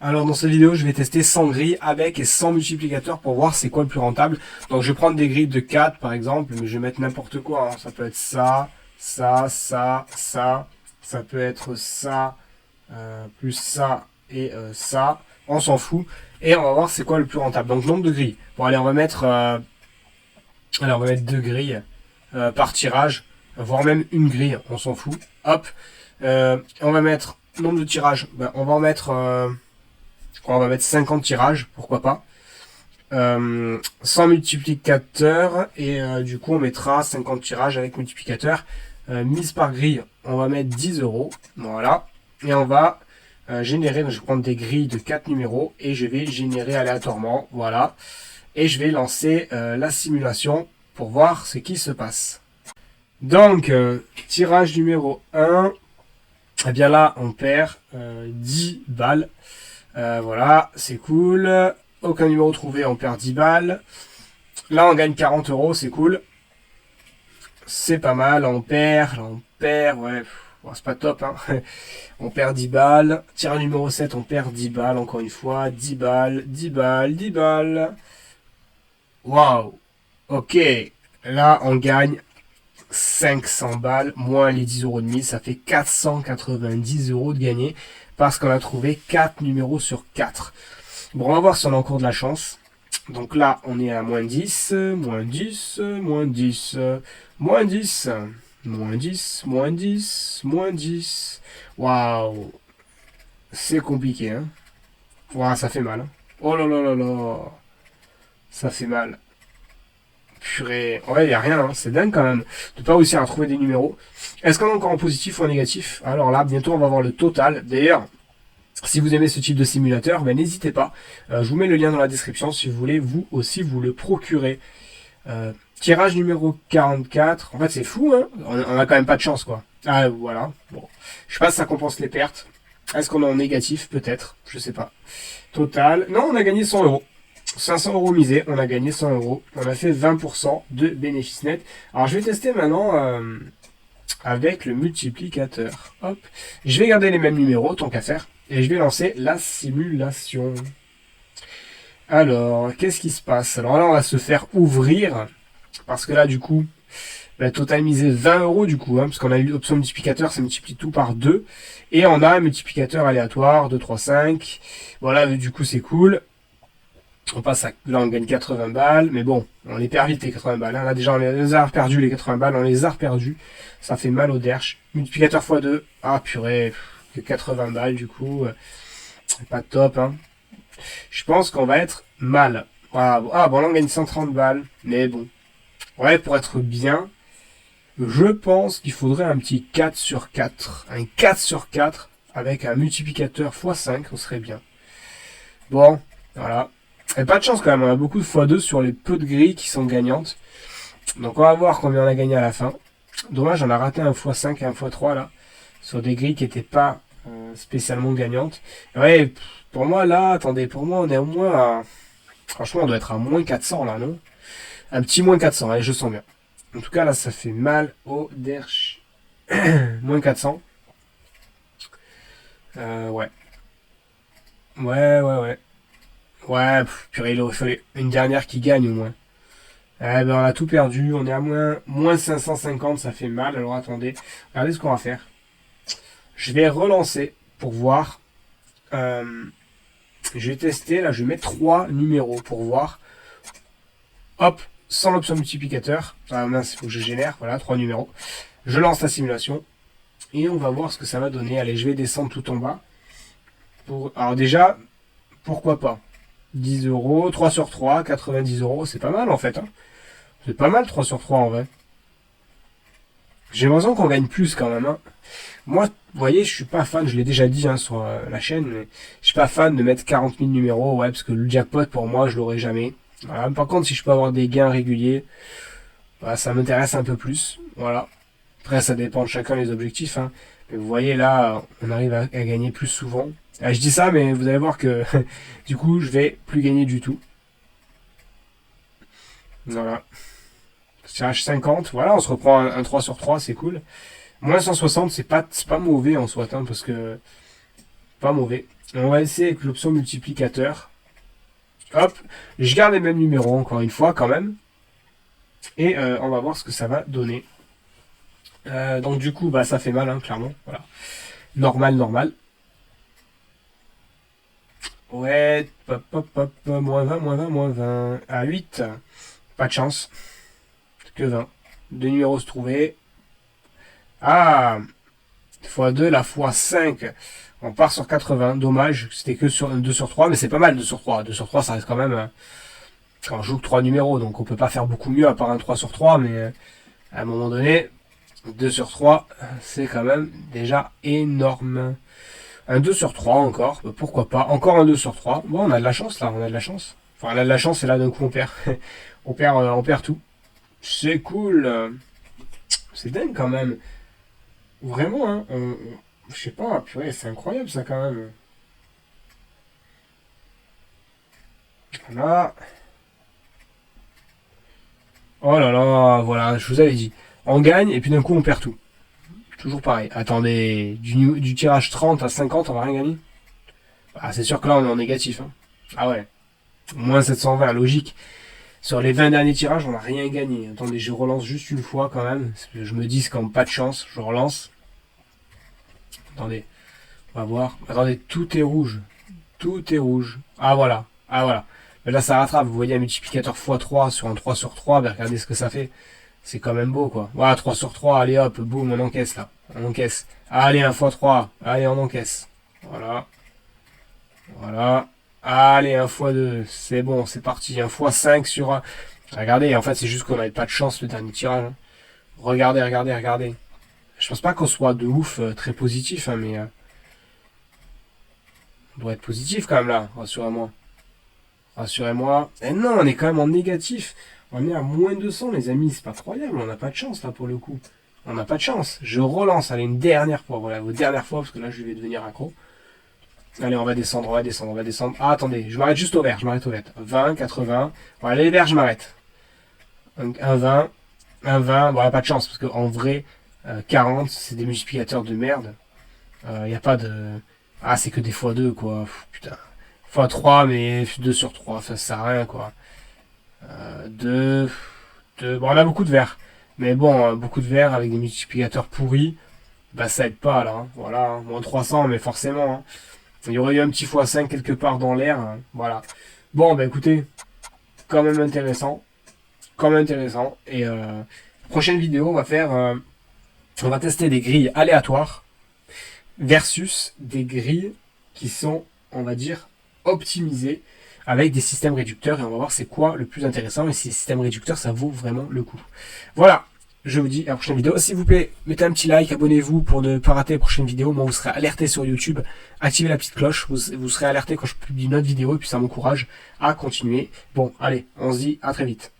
Alors dans cette vidéo, je vais tester 100 grilles avec et sans multiplicateur pour voir c'est quoi le plus rentable. Donc je vais prendre des grilles de 4 par exemple, mais je vais mettre n'importe quoi, hein. Ça peut être ça, ça, ça, ça. Ça peut être ça, plus ça et ça. On s'en fout. Et on va voir c'est quoi le plus rentable. Donc nombre de grilles. Bon allez, on va mettre 2 grilles par tirage, voire même une grille, on s'en fout. Hop. On va mettre nombre de tirages. Ben, on va mettre 50 tirages, pourquoi pas. Sans multiplicateur, et du coup on mettra 50 tirages avec multiplicateur. Mise par grille, on va mettre 10 euros. Voilà. Et on va générer, donc je vais prendre des grilles de 4 numéros et je vais générer aléatoirement. Voilà. Et je vais lancer la simulation pour voir ce qui se passe. Donc, tirage numéro 1. Eh bien là, on perd 10 balles. Voilà, c'est cool. Aucun numéro trouvé, on perd 10 balles. Là, on gagne 40 euros, c'est cool. C'est pas mal, on perd, ouais, bon, c'est pas top, hein. On perd 10 balles. Tirage numéro 7, on perd 10 balles, encore une fois. 10 balles, 10 balles, 10 balles. Waouh. Ok, là, on gagne 500 balles, moins les 10 euros de mise, ça fait 490 euros de gagné parce qu'on a trouvé 4 numéros sur 4. Bon, on va voir si on a encore de la chance. Donc là, on est à moins 10, moins 10, moins 10, moins 10, moins 10, moins 10, moins 10. Waouh, c'est compliqué, hein. Waouh, ça fait mal, hein. Oh là là là là, ça fait mal. Purée. Ouais, il n'y a rien, hein. C'est dingue quand même de pas réussir à trouver des numéros. Est-ce qu'on est encore en positif ou en négatif? Alors là, bientôt, on va voir le total. D'ailleurs, si vous aimez ce type de simulateur, ben, n'hésitez pas. Je vous mets le lien dans la description si vous voulez vous aussi vous le procurer. Tirage numéro 44. En fait, c'est fou, hein. On a quand même pas de chance, quoi. Ah, voilà. Bon. Je sais pas si ça compense les pertes. Est-ce qu'on est en négatif? Peut-être. Je sais pas. Total. Non, on a gagné 100 euros. 500 euros misés, on a gagné 100 euros. On a fait 20% de bénéfice net. Alors, je vais tester maintenant avec le multiplicateur. Hop. Je vais garder les mêmes numéros, tant qu'à faire. Et je vais lancer la simulation. Alors, qu'est-ce qui se passe? Alors là, on va se faire ouvrir. Parce que là, du coup, total misé 20 euros du coup. Hein, parce qu'on a eu l'option multiplicateur, ça multiplie tout par 2. Et on a un multiplicateur aléatoire, 2, 3, 5. Voilà, du coup, c'est cool. On passe à, là on gagne 80 balles, mais bon, on les perd vite les 80 balles. Hein. Là déjà on les a perdus les 80 balles, on les a perdus. Ça fait mal au derche. Multiplicateur x2, ah purée, que 80 balles du coup. C'est pas top, hein. Je pense qu'on va être mal. Ah bon là on gagne 130 balles, mais bon. Ouais, pour être bien, je pense qu'il faudrait un petit 4 sur 4. Un 4 sur 4 avec un multiplicateur x5, on serait bien. Bon, voilà. Et pas de chance quand même, on a beaucoup de x2 sur les peu de grilles qui sont gagnantes. Donc on va voir combien on a gagné à la fin. Dommage, on a raté un x5 et un x3 là, sur des grilles qui n'étaient pas spécialement gagnantes. Et ouais, pour moi là, attendez, pour moi on est au moins à... Franchement on doit être à moins 400 là, non? Un petit moins 400, allez, je sens bien. En tout cas là, ça fait mal au derche. Moins 400. Ouais. Ouais. Ouais, purée, il aurait fallu une dernière qui gagne au moins. Eh ben, on a tout perdu, on est à moins 550, ça fait mal. Alors attendez, regardez ce qu'on va faire. Je vais relancer pour voir. Je vais tester, là je vais mettre 3 numéros pour voir. Hop, sans l'option multiplicateur. Ah mince, il faut que je génère, voilà, 3 numéros. Je lance la simulation. Et on va voir ce que ça va donner. Allez, je vais descendre tout en bas. Alors déjà, pourquoi pas 10 euros, 3 sur 3, 90 euros, c'est pas mal en fait. Hein. C'est pas mal 3 sur 3 en vrai. J'ai l'impression qu'on gagne plus quand même. Hein. Moi, vous voyez, je suis pas fan, je l'ai déjà dit hein, sur la chaîne, mais je suis pas fan de mettre 40 000 numéros, ouais, parce que le jackpot pour moi, je l'aurai jamais. Voilà. Par contre, si je peux avoir des gains réguliers, bah, ça m'intéresse un peu plus. Voilà. Après, ça dépend de chacun les objectifs. Hein. Mais vous voyez là, on arrive à gagner plus souvent. Je dis ça, mais vous allez voir que du coup, je vais plus gagner du tout. Voilà. Tirage 50. Voilà, on se reprend un 3 sur 3, c'est cool. Moins 160, c'est pas mauvais en soit, hein, parce que... Pas mauvais. On va essayer avec l'option multiplicateur. Hop, je garde les mêmes numéros encore une fois quand même. Et on va voir ce que ça va donner. Donc du coup, bah ça fait mal, hein, clairement. Voilà. Normal, normal. Ouais, hop, hop, hop, moins 20, moins 20, moins 20. À 8, pas de chance. Que 20. Deux numéros se trouver. Ah, x2, la x5. On part sur 80. Dommage, c'était que sur 2 sur 3, mais c'est pas mal 2 sur 3. 2 sur 3, ça reste quand même... on joue que 3 numéros, donc on peut pas faire beaucoup mieux à part un 3 sur 3, mais à un moment donné, 2 sur 3, c'est quand même déjà énorme. Un 2 sur 3 encore, pourquoi pas. Encore un 2 sur 3. Bon, on a de la chance là, on a de la chance. Enfin, on a de la chance et là d'un coup on perd. On perd tout. C'est cool. C'est dingue quand même. Vraiment, hein. Je sais pas, purée, c'est incroyable ça quand même. Voilà. Oh là là, voilà, je vous avais dit. On gagne et puis d'un coup on perd tout. Toujours pareil. Attendez, du tirage 30 à 50, on va rien gagner. Ah, c'est sûr que là on est en négatif. Hein. Ah ouais. Moins 720, logique. Sur les 20 derniers tirages, on n'a rien gagné. Attendez, je relance juste une fois quand même. Parce que je me dis, c'est quand même pas de chance. Je relance. Attendez, on va voir. Attendez, tout est rouge. Tout est rouge. Ah voilà. Ah voilà. Mais là, ça rattrape. Vous voyez un multiplicateur x3 sur un 3 sur 3. Ben, regardez ce que ça fait. C'est quand même beau, quoi. Voilà, 3 sur 3. Allez, hop, boum, on encaisse, là. On encaisse. Allez, un x3. Allez, on encaisse. Voilà. Voilà. Allez, un x2. C'est bon, c'est parti. Un x5 sur un... Regardez, en fait, c'est juste qu'on n'avait pas de chance le dernier tirage. Hein. Regardez, regardez, regardez. Je pense pas qu'on soit de ouf très positif, hein, mais... on doit être positif quand même, là. Rassurez-moi. Rassurez-moi. Eh non, on est quand même en négatif. On est à moins 200, les amis. C'est pas croyable. On n'a pas de chance, là, pour le coup. On n'a pas de chance. Je relance. Allez, une dernière fois. Voilà, vos dernières fois, parce que là, je vais devenir accro. Allez, on va descendre, on va descendre, on va descendre. Ah, attendez, je m'arrête juste au vert. Je m'arrête au vert. 20, 80. Voilà, les verts, je m'arrête. Un 20. Un 20. Voilà, pas de chance, parce qu'en vrai, 40, c'est des multiplicateurs de merde. Il n'y a pas de... Ah, c'est que des x2, quoi. Putain. x3, mais 2 sur 3, ça sert à rien, quoi. 2... Bon, on a beaucoup de verts. Mais bon, beaucoup de verts avec des multiplicateurs pourris, bah ça aide pas, là. Hein. Voilà, hein. Moins 300, mais forcément. Hein. Il y aurait eu un petit x5 quelque part dans l'air. Hein. Voilà. Bon, bah écoutez, quand même intéressant. Quand même intéressant. Et prochaine vidéo, on va tester des grilles aléatoires versus des grilles qui sont, on va dire, optimisées avec des systèmes réducteurs. Et on va voir c'est quoi le plus intéressant et si les systèmes réducteurs, ça vaut vraiment le coup. Voilà. Je vous dis à la prochaine vidéo. S'il vous plaît, mettez un petit like, abonnez-vous pour ne pas rater les prochaines vidéos. Moi, vous serez alerté sur YouTube. Activez la petite cloche. Vous serez alerté quand je publie une autre vidéo et puis ça m'encourage à continuer. Bon, allez, on se dit à très vite.